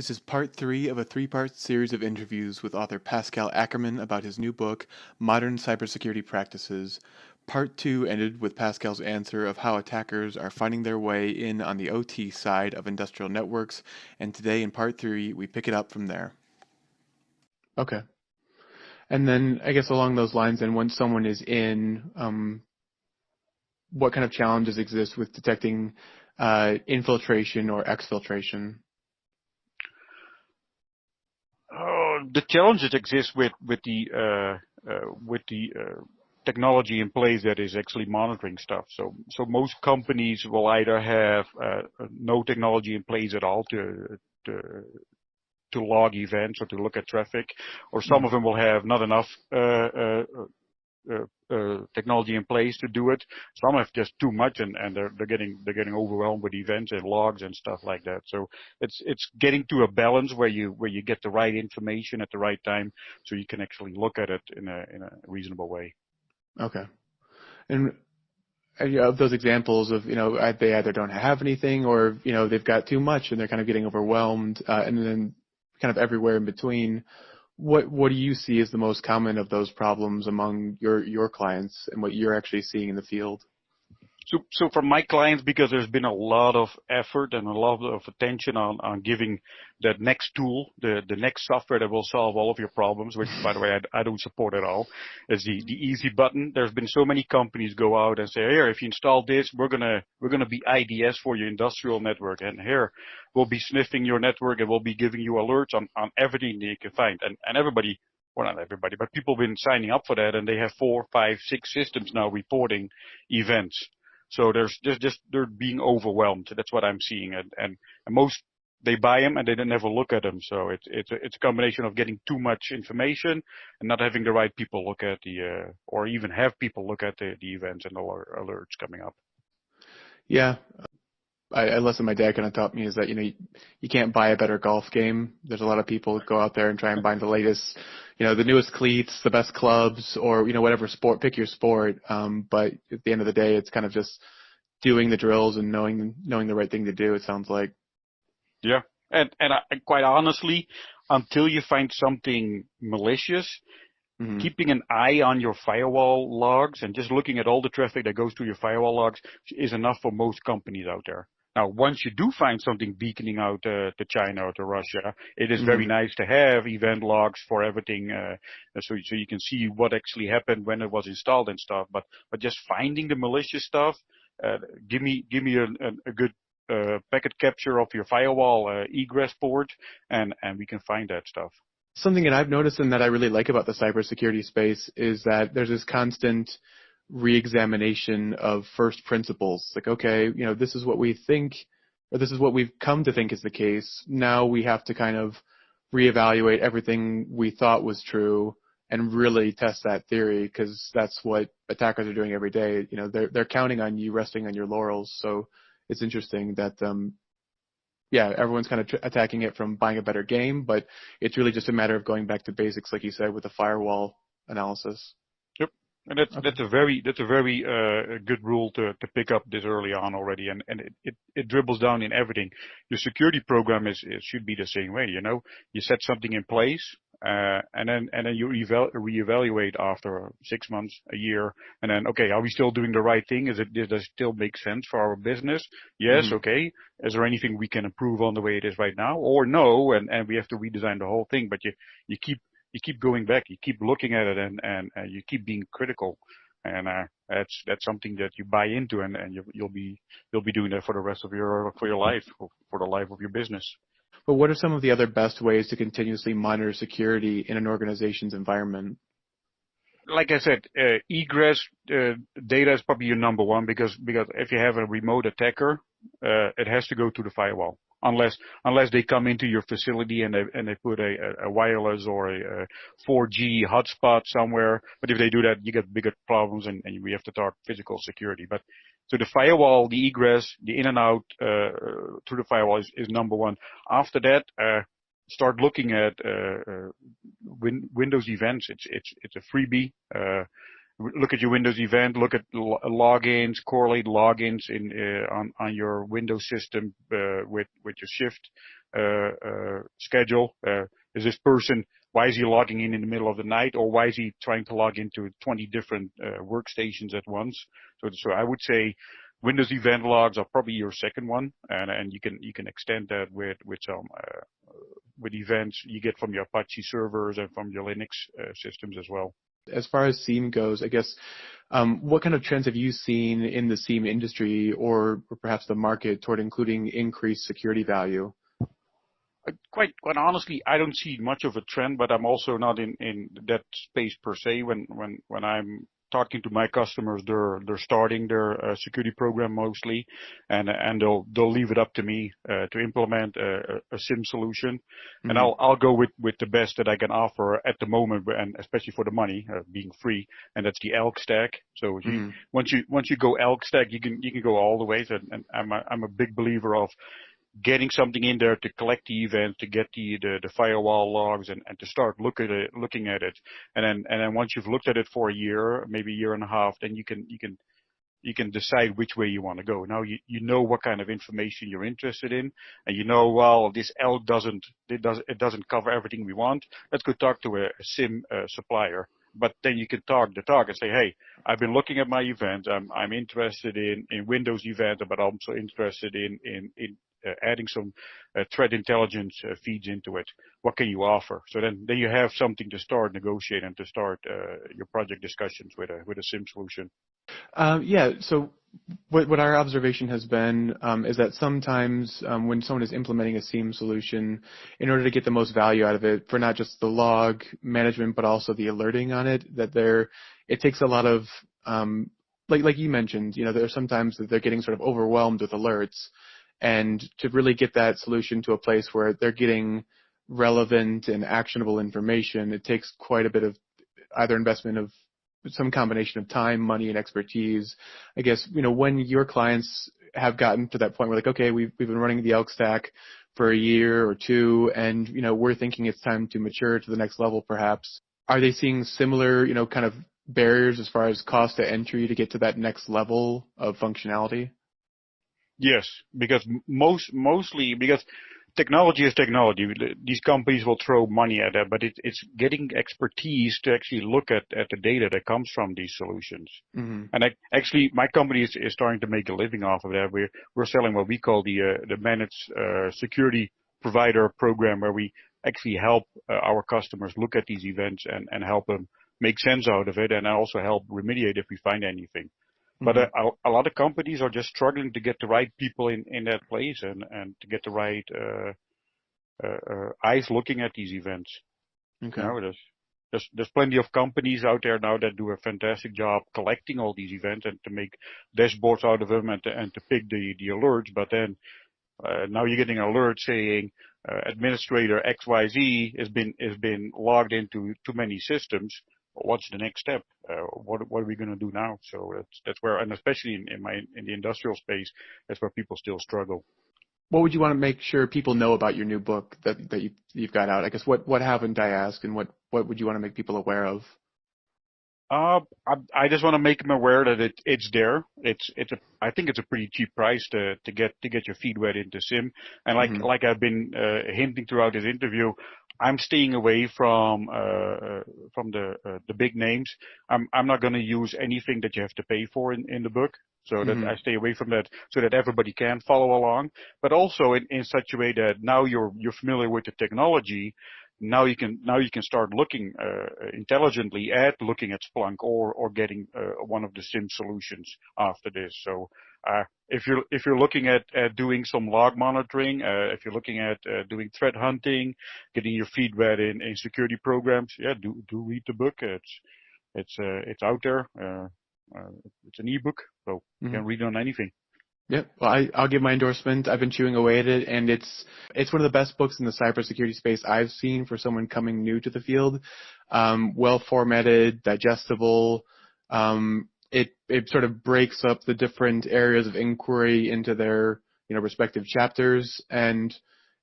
This is part three of a three-part series of interviews with author Pascal Ackerman about his new book, Modern Cybersecurity Practices. Part two ended with Pascal's answer of how attackers are finding their way in on the OT side of industrial networks, and today in part three, we pick it up from there. Okay. And then I guess along those lines, and when someone is in, what kind of challenges exist with detecting infiltration or exfiltration? The challenges exist with the technology in place that is actually monitoring stuff. So most companies will either have no technology in place at all to log events or to look at traffic, or some of them will have not enough technology in place to do it. Some have just too much, and they're getting overwhelmed with events and logs and stuff like that. So it's getting to a balance where you get the right information at the right time, so you can actually look at it in a reasonable way. Okay. And of those examples of, they either don't have anything or, they've got too much and they're kind of getting overwhelmed, and then kind of everywhere in between. What do you see as the most common of those problems among your clients and what you're actually seeing in the field? So for my clients, because there's been a lot of effort and a lot of attention on giving that next tool, the next software that will solve all of your problems, which, by the way, I don't support at all, is the easy button. There's been so many companies go out and say, here, if you install this, we're gonna be IDS for your industrial network, and here we'll be sniffing your network and we'll be giving you alerts on everything that you can find. And everybody, well, not everybody, but people have been signing up for that, and they have 4, 5, 6 systems now reporting events. So they're being overwhelmed. That's what I'm seeing, and most they buy them and they never look at them. So it's a combination of getting too much information and not having the right people look at or even have people look at the events and alerts coming up. Yeah. A lesson my dad kind of taught me is that, you can't buy a better golf game. There's a lot of people that go out there and try and buy the latest, the newest cleats, the best clubs, or, whatever sport, pick your sport. But at the end of the day, it's kind of just doing the drills and knowing the right thing to do, it sounds like. Yeah. And quite honestly, until you find something malicious, keeping an eye on your firewall logs and just looking at all the traffic that goes through your firewall logs is enough for most companies out there. Now, once you do find something beaconing out to China or to Russia, it is very nice to have event logs for everything, so you can see what actually happened when it was installed and stuff. But just finding the malicious stuff, give me a good packet capture of your firewall egress port, and we can find that stuff. Something that I've noticed and that I really like about the cybersecurity space is that there's this constant re-examination of first principles. Like, okay, this is what we think, or this is what we've come to think is the case. Now we have to kind of reevaluate everything we thought was true and really test that theory, because that's what attackers are doing every day. They're counting on you resting on your laurels. So it's interesting that everyone's kind of attacking it from buying a better game, but it's really just a matter of going back to basics, like you said, with the firewall analysis. Yep, and that's a very good rule to pick up this early on already, and it dribbles down in everything. Your security program should be the same way. You set something in place, and then you reevaluate after 6 months, a year, and then, okay, are we still doing the right thing? Does it still make sense for our business? Yes, okay. Is there anything we can improve on the way it is right now, or no? And we have to redesign the whole thing. But you keep going back, you keep looking at it, and you keep being critical, and that's something that you buy into, and you'll be doing that for the rest of your life, for the life of your business. But what are some of the other best ways to continuously monitor security in an organization's environment? Like I said, egress data is probably your number one, because if you have a remote attacker, it has to go to the firewall. Unless they come into your facility and they put a wireless or a 4G hotspot somewhere. But if they do that, you get bigger problems, and we have to talk physical security. But so the firewall, the egress, the in and out through the firewall is number one. After that, start looking at Windows events. It's a freebie. Look at your Windows event, look at logins, correlate logins on your Windows system with your Shift schedule. Is this person, why is he logging in the middle of the night, or why is he trying to log into 20 different workstations at once? So I would say Windows event logs are probably your second one, and you can extend that with some with events you get from your Apache servers and from your Linux systems as well. As far as SIEM goes, I guess, what kind of trends have you seen in the SIEM industry or perhaps the market toward including increased security value? Quite honestly, I don't see much of a trend, but I'm also not in that space per se. When I'm talking to my customers, they're starting their security program mostly, and they'll leave it up to me to implement a SIEM solution, and I'll go with the best that I can offer at the moment, and especially for the money being free, and that's the ELK stack. So once you go ELK stack, you can go all the way. And I'm a big believer of getting something in there to collect the event, to get the firewall logs, and to start looking at it, and then once you've looked at it for a year, maybe a year and a half, then you can decide which way you want to go. Now you know what kind of information you're interested in, and you know, well, this ELK doesn't cover everything we want. Let's go talk to a SIEM supplier. But then you can talk and say, hey, I've been looking at my event. I'm interested in Windows event, but I'm also interested in adding some threat intelligence feeds into it. What can you offer? So then you have something to start negotiating and to start your project discussions with a SIEM solution. Yeah. So what our observation has been is that sometimes when someone is implementing a SIEM solution, in order to get the most value out of it for not just the log management but also the alerting on it, that it takes a lot of like you mentioned, there are sometimes that they're getting sort of overwhelmed with alerts, and to really get that solution to a place where they're getting relevant and actionable information, it takes quite a bit of either investment of some combination of time, money, and expertise. I guess, when your clients have gotten to that point where like, okay, we've been running the ELK stack for a year or two, and, we're thinking it's time to mature to the next level perhaps. Are they seeing similar, kind of barriers as far as cost to entry to get to that next level of functionality? Yes, because mostly because technology is technology. These companies will throw money at it, but it's getting expertise to actually look at the data that comes from these solutions. And actually, my company is starting to make a living off of that. We're selling what we call the managed security provider program, where we actually help our customers look at these events and help them make sense out of it, and also help remediate if we find anything. But a lot of companies are just struggling to get the right people in that place and to get the right eyes looking at these events. Okay. There's plenty of companies out there now that do a fantastic job collecting all these events and to make dashboards out of them and to pick the alerts. But then now you're getting an alert saying administrator XYZ has been logged into too many systems. What's the next step? What are we going to do now? So that's where, and especially in the industrial space, that's where people still struggle. What would you want to make sure people know about your new book that you've got out? I guess what haven't I asked, and what would you want to make people aware of? I just want to make them aware that it's there. I think it's a pretty cheap price to get your feet wet into SIEM. And like I've been hinting throughout this interview, I'm staying away from the big names. I'm not going to use anything that you have to pay for in the book. So that I stay away from that, so that everybody can follow along. But also in such a way that now you're familiar with the technology. Now you can start looking intelligently at looking at Splunk or getting one of the SIEM solutions after this. So if you're looking at doing some log monitoring, if you're looking at doing threat hunting, getting your feet wet in security programs, do read the book. It's out there. It's an ebook, so you can read on anything. Yeah, well, I'll give my endorsement. I've been chewing away at it, and it's one of the best books in the cybersecurity space I've seen for someone coming new to the field. Well formatted, digestible. It sort of breaks up the different areas of inquiry into their respective chapters, and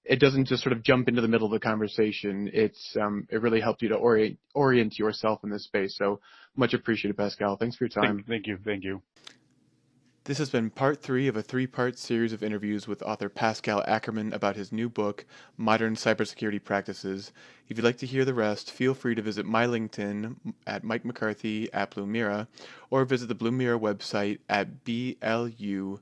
it doesn't just sort of jump into the middle of the conversation. It really helped you to orient yourself in this space. So much appreciated, Pascal. Thanks for your time. Thank you. This has been part 3 of a 3-part series of interviews with author Pascal Ackerman about his new book, Modern Cybersecurity Practices. If you'd like to hear the rest, feel free to visit my LinkedIn at Mike McCarthy at Blumira, or visit the Blumira website at blumira.com.